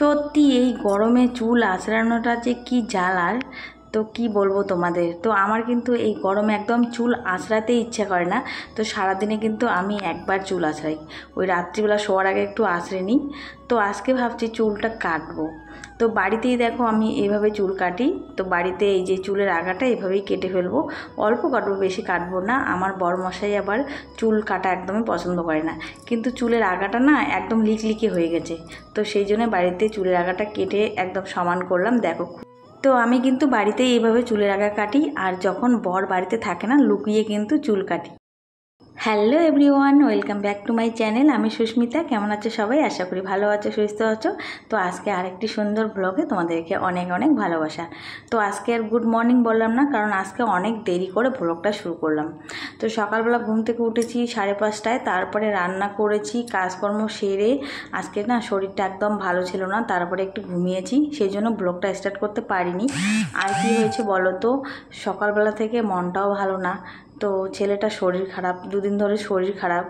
সত্যি এই গরমে চুল আঁচড়ানোটা যে কি জ্বালার, তো কি বলবো তোমাদের। তো আমার কিন্তু এই গরমে একদম চুল আঁচড়াতে ইচ্ছা করে না। তো সারাদিনে কিন্তু আমি একবার চুল আঁচড়াই, ওই রাত্রিবেলা শোয়ার আগে একটু আঁচড়ে নিই। তো আজকে ভাবছি চুলটা কাটবো। তো বাড়িতেই দেখো আমি এইভাবে চুল কাটি। তো বাড়িতে এই যে চুলের আগাটা এভাবেই কেটে ফেলবো, অল্প কাটবো, বেশি কাটবো না। আমার বড়মশাই আবার চুল কাটা একদমই পছন্দ করে না, কিন্তু চুলের আগাটা না একদম লিকলিকে হয়ে গেছে। তো সেই জন্য বাড়িতে চুলের আগাটা কেটে একদম সমান করলাম, দেখো। তো আমি কিন্তু বাড়িতেই এইভাবে চুলের আগা কাটি, আর যখন বর বাড়িতে থাকে না লুকিয়ে কিন্তু চুল কাটি। Hello everyone, welcome back to my channel. আমি সুস্মিতা। কেমন আছো সবাই? আশা করি ভালো আছো, সুস্থ আছো। তো আজকে আরেকটি সুন্দর ব্লগে তোমাদেরকে অনেক অনেক ভালোবাসা। তো আজকে আর গুড মর্নিং বললাম না, কারণ আজকে অনেক দেরি করে ব্লগটা শুরু করলাম। তো সকালবেলা ঘুম থেকে উঠেছি 5:30টায়, তারপরে রান্না করেছি, কাজকর্ম সেরে। আজকে না শরীরটা একদম ভালো ছিল না, তারপরে একটু ঘুমিয়েছি, সেই জন্য ব্লগটা স্টার্ট করতে পারিনি। আর কি হয়েছে বলো তো, সকালবেলা থেকে মনটাও ভালো না। তো ছেলেটার শরীর খারাপ, দুদিন ধরে শরীর খারাপ।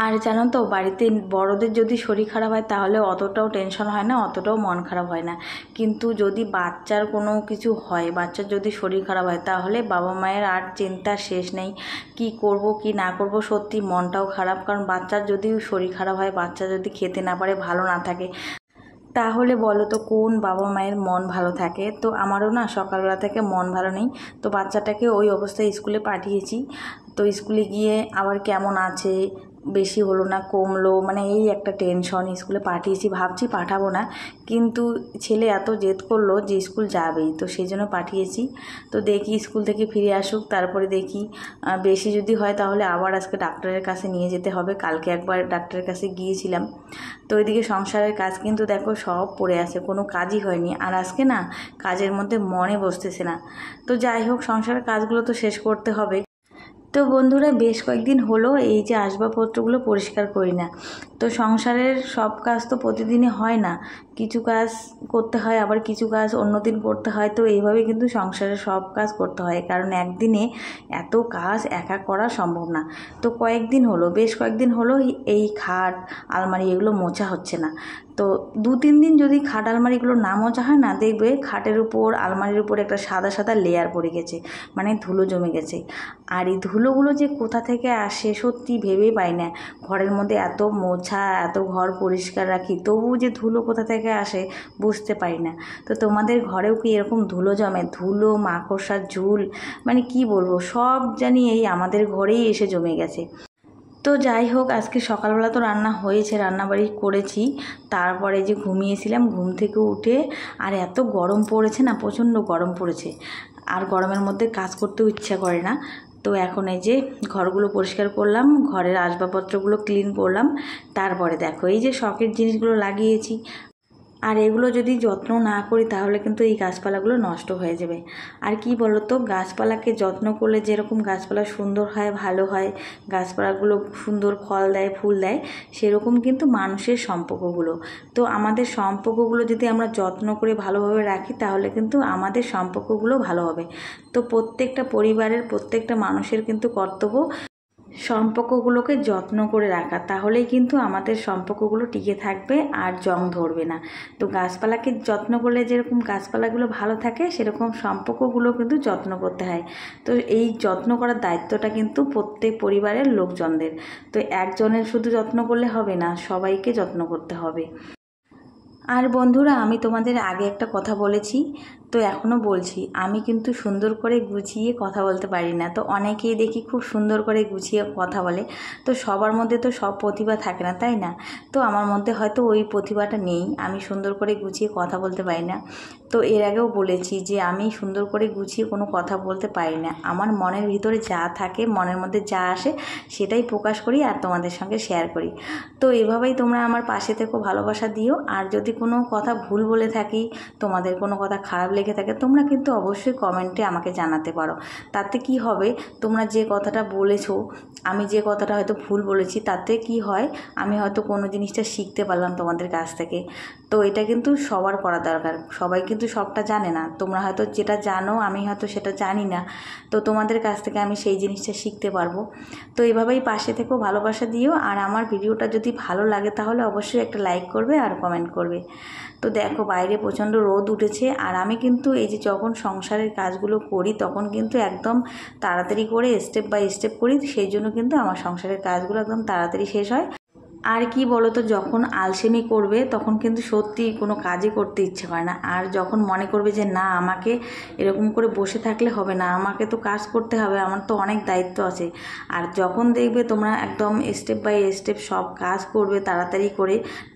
আর জানো তো, বাড়িতে বড়দের যদি শরীর খারাপ হয় তাহলে অতটাও টেনশন হয় না, অতটাও মন খারাপ হয় না। কিন্তু যদি বাচ্চার কোনো কিছু হয়, বাচ্চার যদি শরীর খারাপ হয়, তাহলে বাবা মায়ের আর চিন্তার শেষ নেই, কি করব কি না করব। সত্যি মনটাও খারাপ, কারণ বাচ্চার যদি শরীর খারাপ হয়, বাচ্চা যদি খেতে না পারে, ভালো না থাকে, তাহলে বলো তো কোন বাবা মায়ের মন ভালো থাকে। তো আমারও না সকালবেলা থেকে মন ভালো নেই। তো বাচ্চাটাকে ওই অবস্থায় স্কুলে পাঠিয়েছি। তো স্কুলে গিয়ে আবার কেমন আছে, বেশি হলো না কমলো, মানে এই একটা টেনশন। স্কুলে পাঠিয়েছি, ভাবছি পাঠাবো না, কিন্তু ছেলে এত জেদ করলো যে স্কুল যাবেই, তো সেই জন্য পাঠিয়েছি। তো দেখি স্কুল থেকে ফিরে আসুক, তারপরে দেখি বেশি যদি হয় তাহলে আবার আজকে ডাক্তারের কাছে নিয়ে যেতে হবে। কালকে একবার ডাক্তারের কাছে গিয়েছিলাম। তো ওইদিকে সংসারের কাজ কিন্তু দেখো সব পড়ে আছে, কোনো কাজই হয়নি। আর আজকে না কাজের মধ্যে মনে বসতেছে না। তো যাই হোক, সংসারের কাজগুলো তো শেষ করতে হবে। তো বন্ধুরা, বেশ কয়েকদিন হলো এই যে আসবাবপত্রগুলো পরিষ্কার করি না। তো সংসারের সব কাজ তো প্রতিদিনই হয় না, কিছু কাজ করতে হয়, আবার কিছু কাজ অন্য দিন করতে হয়। তো এইভাবে কিন্তু সংসারের সব কাজ করতে হয়, কারণ একদিনে এত কাজ একা করা সম্ভব না। তো কয়েকদিন হলো, বেশ কয়েকদিন হলো এই খাট আলমারি এগুলো মোছা হচ্ছে না। তো 2-3 দিন যদি খাট আলমারিগুলো না মোছা হয় না, দেখবে খাটের উপর আলমারির উপর একটা সাদা সাদা লেয়ার পড়ে গেছে, মানে ধুলো জমে গেছে। আর এই ধুলোগুলো যে কোথা থেকে আসে সত্যি ভেবেই পাই না। ঘরের মধ্যে এত মোছা, এত ঘর পরিষ্কার রাখি, তবু যে ধুলো কোথা থেকে আসে বুঝতে পারি না। তো তোমাদের ঘরেও কি এরকম ধুলো জমে? ধুলো, মাকড়সা, ঝুল, মানে কি বলবো, সব জানি এই আমাদের ঘরেই এসে জমে গেছে। তো যাই হোক, আজকে সকালবেলা তো রান্না হয়েছে, রান্নাবাড়ি করেছি, তারপরে যে ঘুমিয়েছিলাম, ঘুম থেকে উঠে আর এত গরম পড়েছে না, প্রচণ্ড গরম পড়েছে, আর গরমের মধ্যে কাজ করতেও ইচ্ছা করে না। তো এখন এই যে ঘরগুলো পরিষ্কার করলাম, ঘরের আসবাবপত্রগুলো ক্লিন করলাম, তারপরে দেখো এই যে শখের জিনিসগুলো লাগিয়েছি। আর এগুলো যদি যত্ন না করি তাহলে কিন্তু এই গাছপালাগুলো নষ্ট হয়ে যাবে। আর কি বলো তো, গাছপালাকে যত্ন করলে যেরকম গাছপালা সুন্দর হয়, ভালো হয়, গাছপালাগুলো সুন্দর ফল দেয়, ফুল দেয়, সেরকম কিন্তু মানুষের সম্পর্কগুলো। তো আমাদের সম্পর্কগুলো যদি আমরা যত্ন করে ভালোভাবে রাখি তাহলে কিন্তু আমাদের সম্পর্কগুলো ভালো হবে। তো প্রত্যেকটা পরিবারের প্রত্যেকটা মানুষের কিন্তু কর্তব্য সম্পর্কগুলোকে যত্ন করে রাখা, তাহলেই কিন্তু আমাদের সম্পর্কগুলো টিকে থাকবে আর জং ধরবে না। তো গাছপালাকে যত্ন করলে যেরকম গাছপালাগুলো ভালো থাকে, সেরকম সম্পর্কগুলো কিন্তু যত্ন করতে হয়। তো এই যত্ন করার দায়িত্বটা কিন্তু প্রত্যেক পরিবারের লোকজনদের। তো একজনের শুধু যত্ন করলে হবে না, সবাইকে যত্ন করতে হবে। আর বন্ধুরা, আমি তোমাদের আগে একটা কথা বলেছি, তো এখনও বলছি, আমি কিন্তু সুন্দর করে গুছিয়ে কথা বলতে পারি না। তো অনেকেই দেখি খুব সুন্দর করে গুছিয়ে কথা বলে। তো সবার মধ্যে তো সব প্রতিভা থাকে না, তাই না? তো আমার মধ্যে হয়তো ওই প্রতিভাটা নেই, আমি সুন্দর করে গুছিয়ে কথা বলতে পারি না। তো এর আগেও বলেছি যে আমি সুন্দর করে গুছিয়ে কোনো কথা বলতে পারি না। আমার মনের ভিতরে যা থাকে, মনের মধ্যে যা আসে, সেটাই প্রকাশ করি আর তোমাদের সঙ্গে শেয়ার করি। তো এভাবেই তোমরা আমার পাশে থেকো, ভালোবাসা দিও। আর যদি কোনো কথা ভুল বলে থাকি, তোমাদের কোনো কথা খারাপ লেগে লেগে থাকে তোমরা কিন্তু অবশ্যই কমেন্টে আমাকে জানাতে পারো। তাতে কি হবে, তোমরা যে কথাটা বলেছো, আমি যে কথাটা হয়তো ভুল বলেছি, তাতে কি হয় আমি হয়তো কোনো জিনিসটা শিখতে পারলাম তোমাদের কাছ থেকে। তো এটা কিন্তু সবার করা দরকার, সবাই কিন্তু সবটা জানে না। তোমরা হয়তো যেটা জানো আমি হয়তো সেটা জানি না, তো তোমাদের কাছ থেকে আমি সেই জিনিসটা শিখতে পারবো। তো এইভাবেই পাশে থেকেও ভালোবাসা দিও, আর আমার ভিডিওটা যদি ভালো লাগে তাহলে অবশ্যই একটা লাইক করবে আর কমেন্ট করবে। তো দেখো বাইরে প্রচণ্ড রোদ উঠেছে, আর আমি কিন্তু এই যে যখন সংসারের কাজগুলো করি তখন কিন্তু একদম তাড়াতাড়ি করে স্টেপ বাই স্টেপ করি, সেই জন্য কিন্তু আমার সংসারের কাজগুলো একদম তাড়াতাড়ি শেষ হয়। আর কি বলো তো, যখন আলসেমি করবে তখন কিন্তু সত্যি কোনো কাজই করতে ইচ্ছে করে না। আর যখন মনে করবে যে না আমাকে এরকম করে বসে থাকলে হবে না, আমাকে তো কাজ করতে হবে, আমার তো অনেক দায়িত্ব আছে, আর যখন দেখবে তোমরা একদম স্টেপ বাই স্টেপ সব কাজ করবে তাড়াতাড়ি করে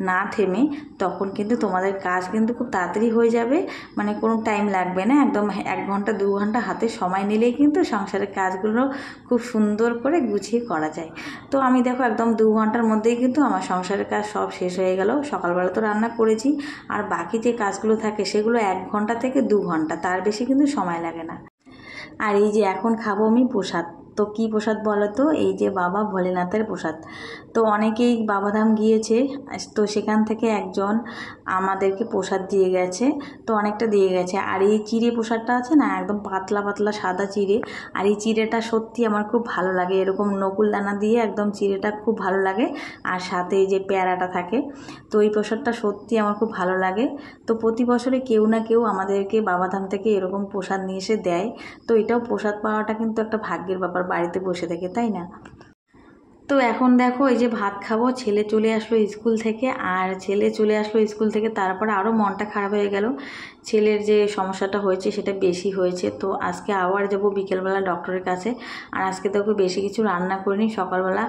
না থেমে, তখন কিন্তু তোমাদের কাজ কিন্তু খুব তাড়াতাড়ি হয়ে যাবে। মানে কোনো টাইম লাগবে না, একদম 1 ঘন্টা 2 ঘন্টা হাতে সময় নিলেই কিন্তু সংসারের কাজগুলো খুব সুন্দর করে গুছিয়ে করা যায়। তো আমি দেখো একদম 2 ঘন্টার মধ্যেই কিন্তু আমার সংসারের কাজ সব শেষ হয়ে গেল। সকালবেলা তো রান্না করেছি, আর বাকি যে কাজগুলো থাকে সেগুলো 1 ঘন্টা থেকে 2 ঘন্টা, তার বেশি কিন্তু সময় লাগে না। আর এই যে এখন খাবো আমি প্রসাদ। তো কি প্রসাদ বলো তো, এই যে বাবা ভোলেনাথের প্রসাদ। তো অনেকেই বাবাধাম গিয়েছে, তো সেখান থেকে একজন আমাদেরকে প্রসাদ দিয়ে গেছে, তো অনেকটা দিয়ে গেছে। আর এই চিড়ে প্রসাদটা আছে না, একদম পাতলা পাতলা সাদা চিড়ে, আর এই চিড়েটা সত্যি আমার খুব ভালো লাগে, এরকম নকুল দানা দিয়ে একদম চিড়েটা খুব ভালো লাগে, আর সাথে এই যে পেয়ারাটা থাকে। তো এই প্রসাদটা সত্যি আমার খুব ভালো লাগে। তো প্রতি বছরে কেউ না কেউ আমাদেরকে বাবাধাম থেকে এরকম প্রসাদ নিয়ে এসে দেয়। তো এটাও প্রসাদ পাওয়াটা কিন্তু একটা ভাগ্যের ব্যাপার, বাড়িতে বসে থেকে, তাই না? তো এখন দেখো এই যে ভাত খাবো, ছেলে চলে আসলো স্কুল থেকে, আর ছেলে চলে আসলো স্কুল থেকে তারপরে আরও মনটা খারাপ হয়ে গেল। ছেলের যে সমস্যাটা হয়েছে সেটা বেশি হয়েছে, তো আজকে আবার যাব বিকেলবেলা ডক্টরের কাছে। আর আজকে তো বেশি কিছু রান্না করিনি, সকালবেলা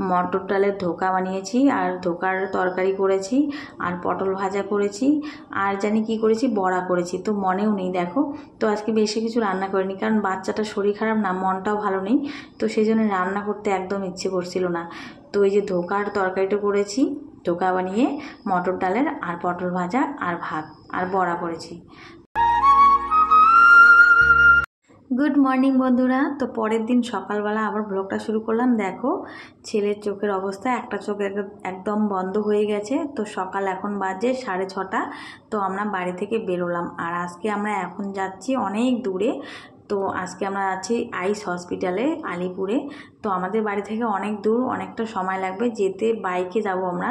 মটর ডালের ধোকা বানিয়েছি, আর ধোকার তরকারি করেছি, আর পটল ভাজা করেছি, আর জানি কি করেছি, বড়া করেছি, তো মনেও নেই দেখো। তো আজকে বেশি কিছু রান্না করিনি, কারণ বাচ্চাটা শরীর খারাপ না, মনটাও ভালো নেই, তো সেই জন্য রান্না করতে একদম ইচ্ছে করছিল না। তো এই যে ধোকার তরকারিটা করেছি, ধোকা বানিয়ে মটর ডালের, আর পটল ভাজা, আর ভাত, আর বড়া করেছি। গুড মর্নিং বন্ধুরা। তো পরের দিন সকালবেলা আবার ব্লগটা শুরু করলাম। দেখো ছেলের চোখের অবস্থা, একটা চোখ একদম বন্ধ হয়ে গেছে। তো সকাল এখন বাজে 6:30। তো আমরা বাড়ি থেকে বেরোলাম, আর আজকে আমরা এখন যাচ্ছি অনেক দূরে। তো আজকে আমরা আছি আইস হসপিটালে আলিপুরে। তো আমাদের বাড়ি থেকে অনেক দূর, অনেকটা সময় লাগবে যেতে। বাইকে যাব আমরা,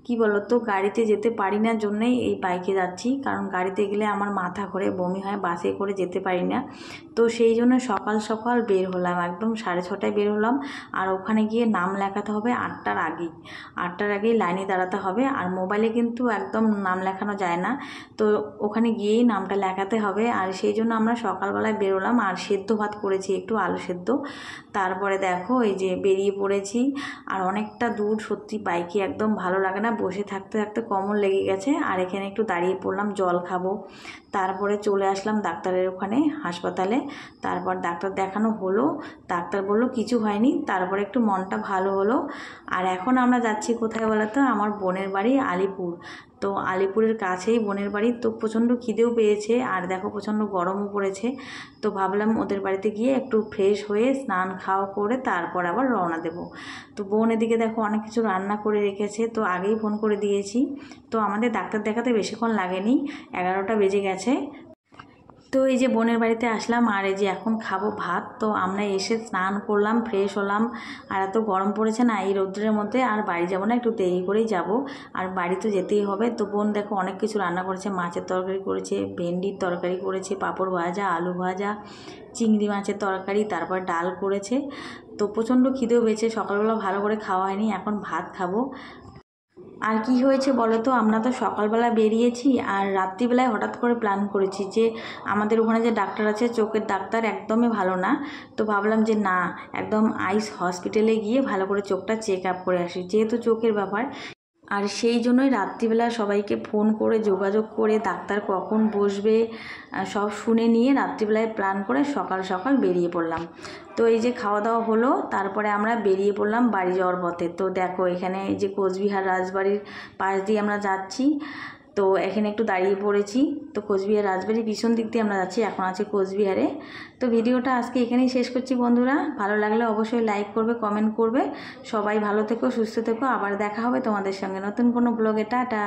কি বলো তো, গাড়িতে যেতে পারি না, জন্যই এই বাইকে যাচ্ছি, কারণ গাড়িতে গেলে আমার মাথা ঘোরে, বমি হয়, বাসে করে যেতে পারি না। তো সেই জন্য সকাল সকাল বের হলাম, একদম 6:30টায় বের হলাম। আর ওখানে গিয়ে নাম লেখাতে হবে 8টার আগেই, 8টার আগেই লাইনে দাঁড়াতে হবে। আর মোবাইলে কিন্তু একদম নাম লেখানো যায় না, তো ওখানে গিয়েই নামটা লেখাতে হবে। আর সেই জন্য আমরা সকালবেলায় বেরোলাম, আর সেদ্ধ ভাত করেছি, একটু আলু সেদ্ধ। তারপরে দেখো এই যে বেরিয়ে পড়েছি। আর অনেকটা দূর, সত্যি বাইকে একদম ভালো লাগে না, বসে থাকতে থাকতে কমর লেগে গেছে। আর এখানে একটু দাঁড়িয়ে পড়লাম, জল খাবো। তারপরে চলে আসলাম ডাক্তারের ওখানে, হাসপাতালে। তারপর ডাক্তার দেখানো হলো, ডাক্তার বললো কিছু হয়নি, তারপরে একটু মনটা ভালো হলো। আর এখন আমরা যাচ্ছি কোথায় বলো তো, আমার বোনের বাড়ি আলিপুর। তো আলিপুরের কাছেই বোনের বাড়ি। তো প্রচণ্ড খিদেও পেয়েছে, আর দেখো প্রচণ্ড গরমও পড়েছে। তো ভাবলাম ওদের বাড়িতে গিয়ে একটু ফ্রেশ হয়ে স্নান খাওয়া করে তারপর আবার রওনা দেব। তো বোন এদিকে দেখো অনেক কিছু রান্না করে রেখেছে, তো আগেই ফোন করে দিয়েছি। তো আমাদের ডাক্তার দেখাতে বেশিক্ষণ লাগেনি, 11টা বেজে গেছে। তো এই যে বোনের বাড়িতে আসলাম, আর এই যে এখন খাবো ভাত। তো আমরা এসে স্নান করলাম, ফ্রেশ হলাম। আর এত গরম পড়েছে না এই রৌদ্রের মধ্যে, আর বাড়ি যাবো না, একটু দেরি করেই যাব, আর বাড়ি তো যেতেই হবে। তো বোন দেখো অনেক কিছু রান্না করেছে, মাছের তরকারি করেছে, ভেন্ডির তরকারি করেছে, পাঁপড় ভাজা, আলু ভাজা, চিংড়ি মাছের তরকারি, তারপর ডাল করেছে। তো প্রচণ্ড খিদেও পেয়েছে, সকালবেলা ভালো করে খাওয়া হয়নি, এখন ভাত খাবো। আর কি হয়েছে বলো তো, আমরা তো সকালবেলা বেরিয়েছি, আর রাত্রিবেলায় হঠাৎ করে প্ল্যান করেছি যে আমাদের ওখানে যে ডাক্তার আছে, চোখের ডাক্তার একদমই ভালো না। তো ভাবলাম যে না, একদম আইস হসপিটালে গিয়ে ভালো করে চোখটা চেক আপ করে আসি, যেহেতু চোখের ব্যাপার। আর সেই জন্যই রাত্রিবেলা সবাইকে ফোন করে যোগাযোগ করে ডাক্তার কখন বসবে সব শুনে নিয়ে রাত্রিবেলায় প্ল্যান করে সকাল সকাল বেরিয়ে পড়লাম। তো এই যে খাওয়া দাওয়া হলো, তারপরে আমরা বেরিয়ে পড়লাম বাড়ি যাওয়ার পথে। তো দেখো এখানে এই যে কোচবিহার রাজবাড়ির পাশ দিয়ে আমরা যাচ্ছি। তো এখানে একটু দাঁড়িয়ে পড়েছি। তো কোচবিহার রাজবাড়ির পিছন দিক দিয়ে আমরা যাচ্ছি, এখন আছি কোচবিহারে। তো ভিডিওটা আজকে এখানেই শেষ করছি বন্ধুরা। ভালো লাগলে অবশ্যই লাইক করবে, কমেন্ট করবে। সবাই ভালো থেকো, সুস্থ থেকো। আবার দেখা হবে তোমাদের সঙ্গে নতুন কোনো ব্লগে। টাটা।